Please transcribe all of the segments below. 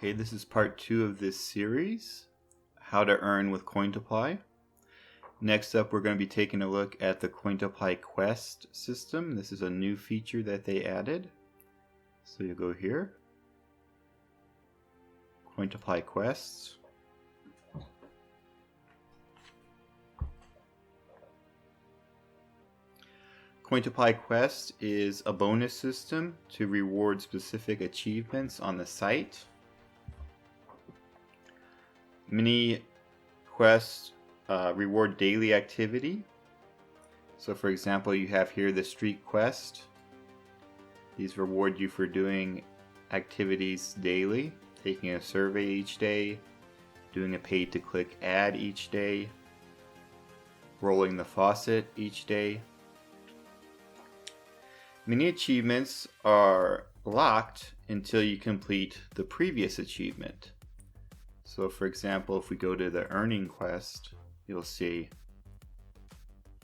Okay, this is part 2 of this series, how to earn with Cointiply. Next up, we're going to be taking a look at the Cointiply Quest system. This is a new feature that they added. So you go here, Cointiply Quests. Cointiply Quest is a bonus system to reward specific achievements on the site. Many quests reward daily activity. So for example, you have here the streak quest. These reward you for doing activities daily, taking a survey each day, doing a paid to click ad each day, rolling the faucet each day. Many achievements are locked until you complete the previous achievement. So for example, if we go to the earning quest, you'll see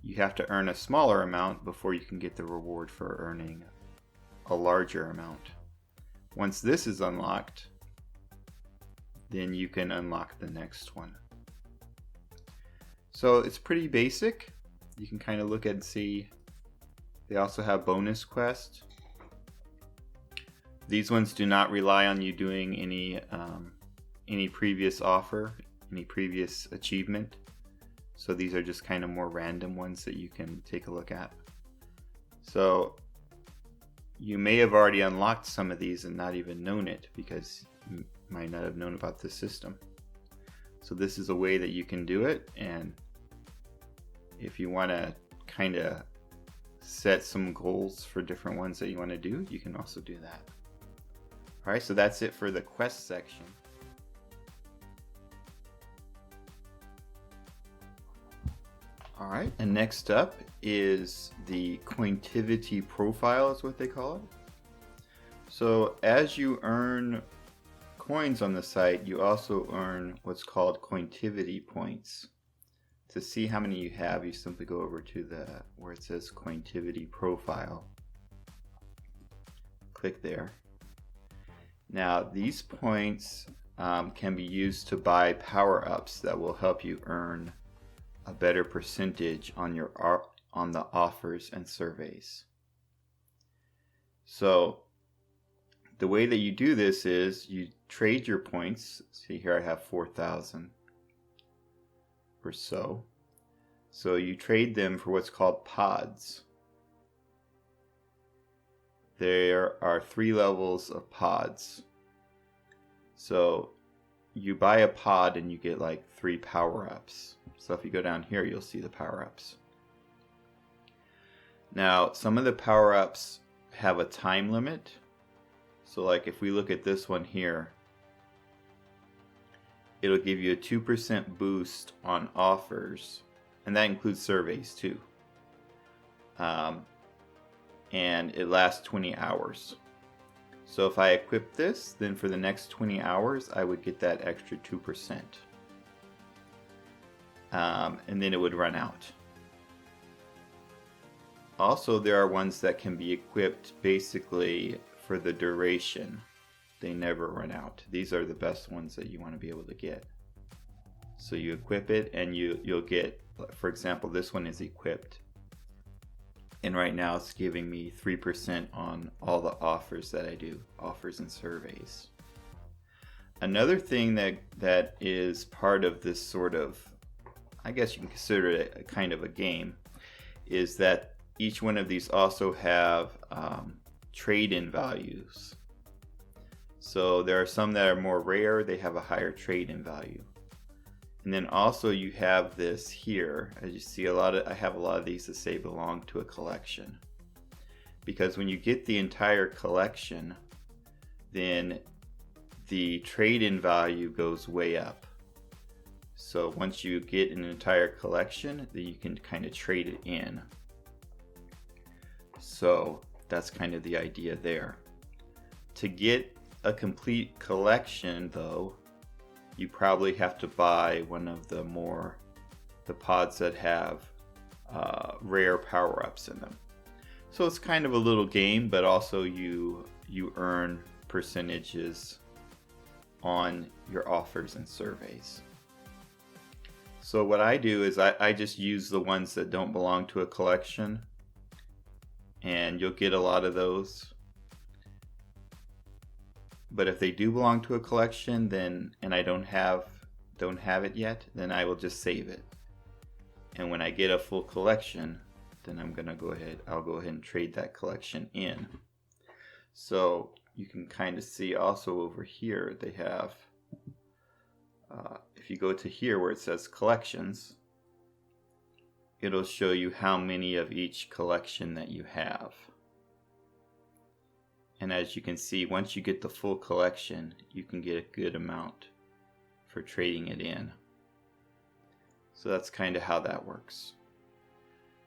you have to earn a smaller amount before you can get the reward for earning a larger amount. Once this is unlocked, then you can unlock the next one. So it's pretty basic. You can kind of look at and see. They also have bonus quests. These ones do not rely on you doing any previous offer, any previous achievement. So these are just kind of more random ones that you can take a look at. So you may have already unlocked some of these and not even known it because you might not have known about this system. So this is a way that you can do it, and if you want to kind of set some goals for different ones that you want to do, you can also do that. Alright, so that's it for the quest section. Alright, and next up is the Cointivity Profile is what they call it. So as you earn coins on the site, you also earn what's called Cointivity points. To see how many you have, you simply go over to where it says Cointivity Profile. Click there. Now these points can be used to buy power-ups that will help you earn a better percentage on the offers and surveys. So the way that you do this is you trade your points. See here I have 4,000 or so. So you trade them for what's called pods. There are 3 levels of pods. So you buy a pod and you get like 3 power-ups. So if you go down here, you'll see the power-ups. Now, some of the power-ups have a time limit. So like if we look at this one here, it'll give you a 2% boost on offers, and that includes surveys too. And it lasts 20 hours. So if I equip this, then for the next 20 hours, I would get that extra 2%. And then it would run out. Also, there are ones that can be equipped basically for the duration. They never run out. These are the best ones that you want to be able to get. So you equip it and you'll get, for example, this one is equipped. And right now it's giving me 3% on all the offers that I do, offers and surveys. Another thing that is part of this sort of, I guess you can consider it a kind of a game, is that each one of these also have trade-in values. So there are some that are more rare, they have a higher trade-in value. And then also you have this here, as you see I have a lot of these that say belong to a collection. Because when you get the entire collection, then the trade-in value goes way up. So once you get an entire collection, then you can kind of trade it in. So that's kind of the idea there. To get a complete collection though, you probably have to buy one of the pods that have rare power-ups in them. So it's kind of a little game, but also you earn percentages on your offers and surveys. So what I do is I just use the ones that don't belong to a collection, and you'll get a lot of those. But if they do belong to a collection, then and I don't have it yet, then I will just save it. And when I get a full collection, then I'll go ahead and trade that collection in. So you can kind of see also over here they have, if you go to here where it says collections, it'll show you how many of each collection that you have. And as you can see, once you get the full collection, you can get a good amount for trading it in. So that's kind of how that works.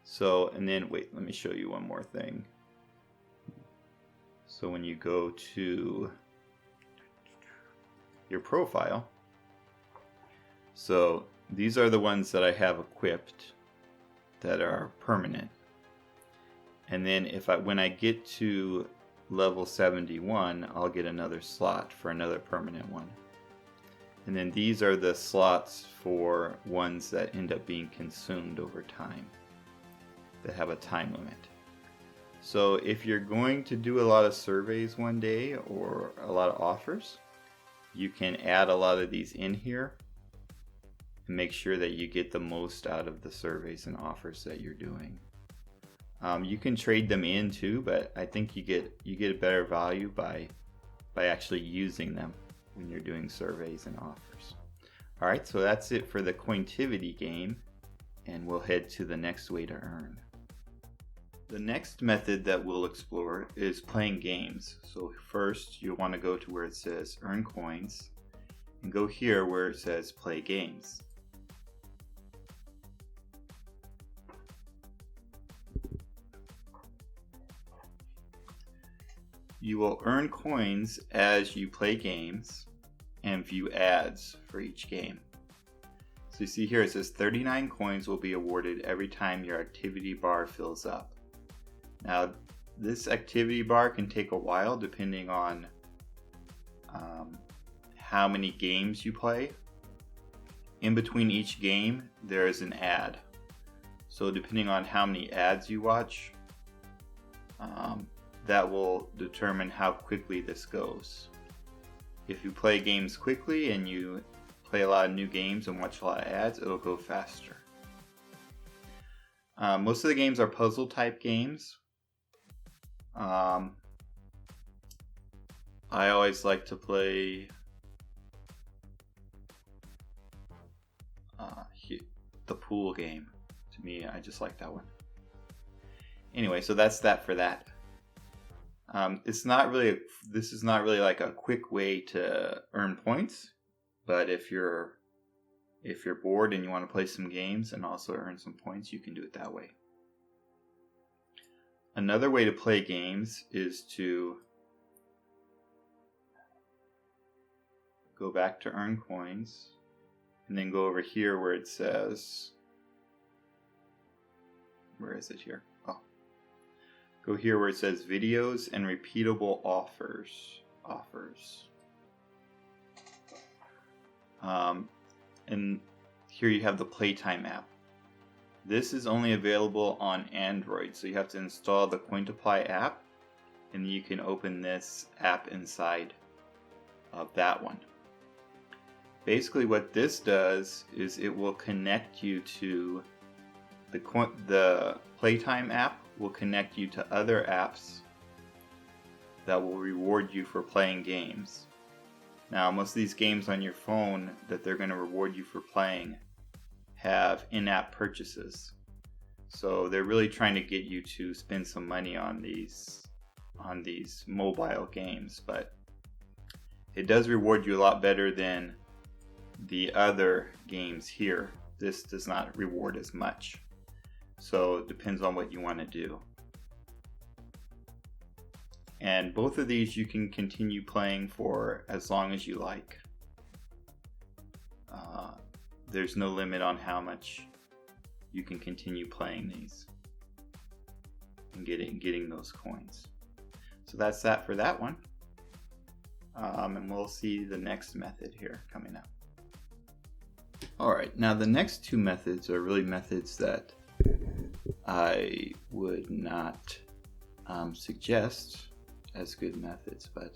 So, and then wait, let me show you one more thing. So when you go to your profile, so these are the ones that I have equipped that are permanent. And then when I get to level 71, I'll get another slot for another permanent one. And then these are the slots for ones that end up being consumed over time, that have a time limit. So if you're going to do a lot of surveys one day or a lot of offers, you can add a lot of these in here and make sure that you get the most out of the surveys and offers that you're doing. You can trade them in too, but I think you get a better value by actually using them when you're doing surveys and offers. Alright, so that's it for the Cointivity game, and we'll head to the next way to earn. The next method that we'll explore is playing games. So first you'll want to go to where it says earn coins and go here where it says play games. You will earn coins as you play games and view ads for each game. So you see here it says 39 coins will be awarded every time your activity bar fills up. Now this activity bar can take a while depending on how many games you play. In between each game there is an ad. So depending on how many ads you watch, that will determine how quickly this goes. If you play games quickly and you play a lot of new games and watch a lot of ads, it'll go faster. Most of the games are puzzle type games. I always like to play the pool game. To me, I just like that one. Anyway, so that's that for that. This is not really like a quick way to earn points, but if you're bored and you want to play some games and also earn some points, you can do it that way. Another way to play games is to go back to earn coins and then go over here where it says, where is it here? Oh. Go here where it says videos and repeatable offers. And here you have the Playtime app. This is only available on Android, so you have to install the Cointiply app, and you can open this app inside of that one. Basically what this does is it will connect you to the Playtime app will connect you to other apps that will reward you for playing games. Now most of these games on your phone that they're going to reward you for playing have in-app purchases. So they're really trying to get you to spend some money on these mobile games, but it does reward you a lot better than the other games here. This does not reward as much. So it depends on what you want to do. And both of these you can continue playing for as long as you like. There's no limit on how much you can continue playing these and getting those coins. So that's that for that one. and we'll see the next method here coming up. Alright, now the next two methods are really methods that I would not suggest as good methods, but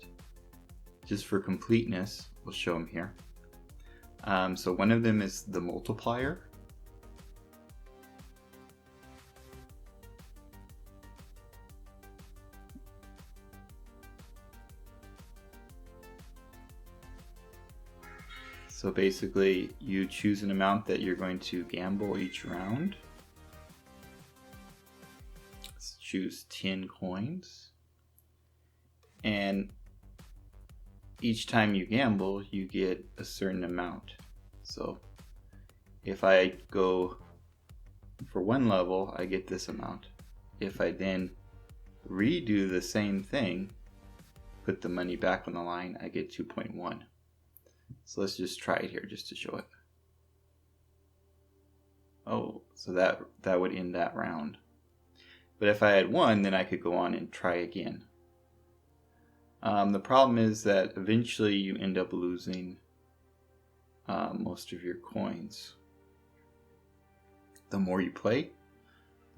just for completeness, we'll show them here. So one of them is the multiplier. So basically, you choose an amount that you're going to gamble each round. Let's choose 10 coins. And each time you gamble, you get a certain amount. So if I go for one level, I get this amount. If I then redo the same thing, put the money back on the line, I get 2.1. So let's just try it here just to show it. Oh, so that would end that round. But if I had won, then I could go on and try again. The problem is that eventually you end up losing most of your coins. The more you play,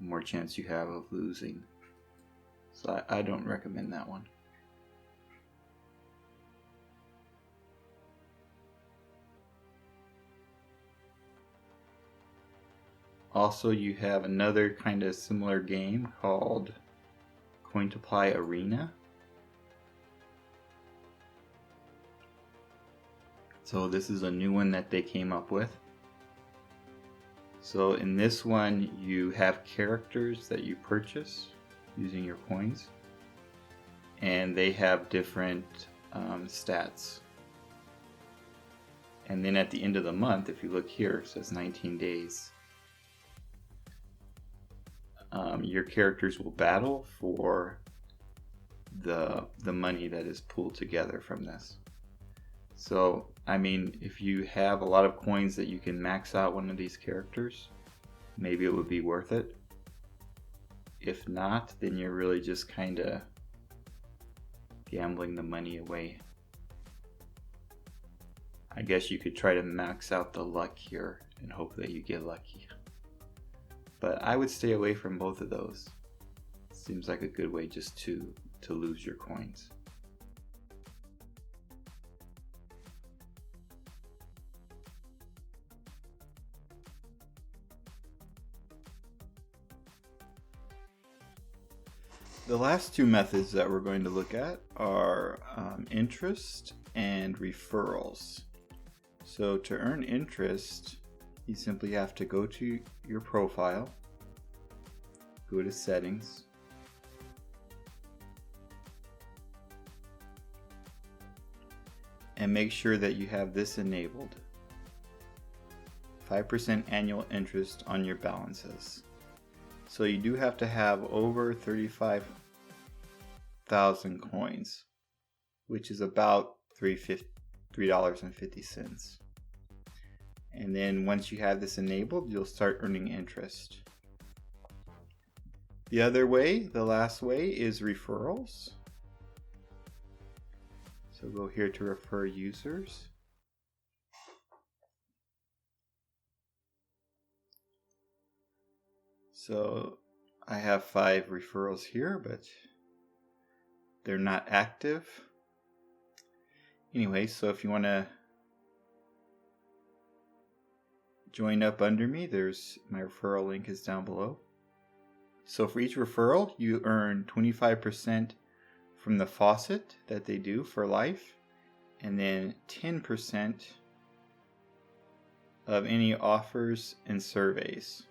the more chance you have of losing. So I don't recommend that one. Also, you have another kind of similar game called Cointiply Arena. So this is a new one that they came up with. So in this one, you have characters that you purchase using your coins, and they have different stats. And then at the end of the month, if you look here, it says 19 days. Your characters will battle for the money that is pulled together from this. So, I mean, if you have a lot of coins that you can max out one of these characters, maybe it would be worth it. If not, then you're really just kind of gambling the money away. I guess you could try to max out the luck here and hope that you get lucky. But I would stay away from both of those. Seems like a good way just to lose your coins. The last two methods that we're going to look at are interest and referrals. So to earn interest, you simply have to go to your profile, go to settings, and make sure that you have this enabled. 5% annual interest on your balances. So you do have to have over 35,000 coins, which is about $3.50. And then once you have this enabled, you'll start earning interest. The other way, the last way, is referrals. So go here to refer users. So I have 5 referrals here, but they're not active. Anyway, so if you want to join up under me, there's my referral link is down below. So for each referral, you earn 25% from the faucet that they do for life, and then 10% of any offers and surveys.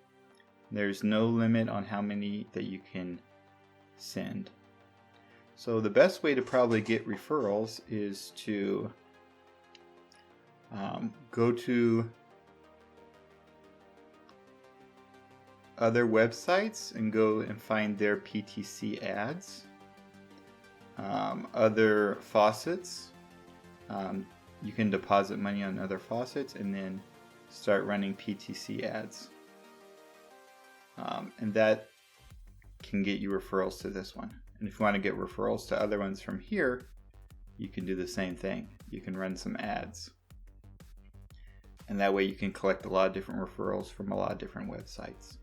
There's no limit on how many that you can send. So the best way to probably get referrals is to go to other websites and go and find their PTC ads. Other faucets, you can deposit money on other faucets and then start running PTC ads. And that can get you referrals to this one. And if you want to get referrals to other ones from here, you can do the same thing. You can run some ads. And that way you can collect a lot of different referrals from a lot of different websites.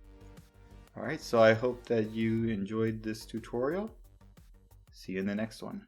Alright, so I hope that you enjoyed this tutorial. See you in the next one.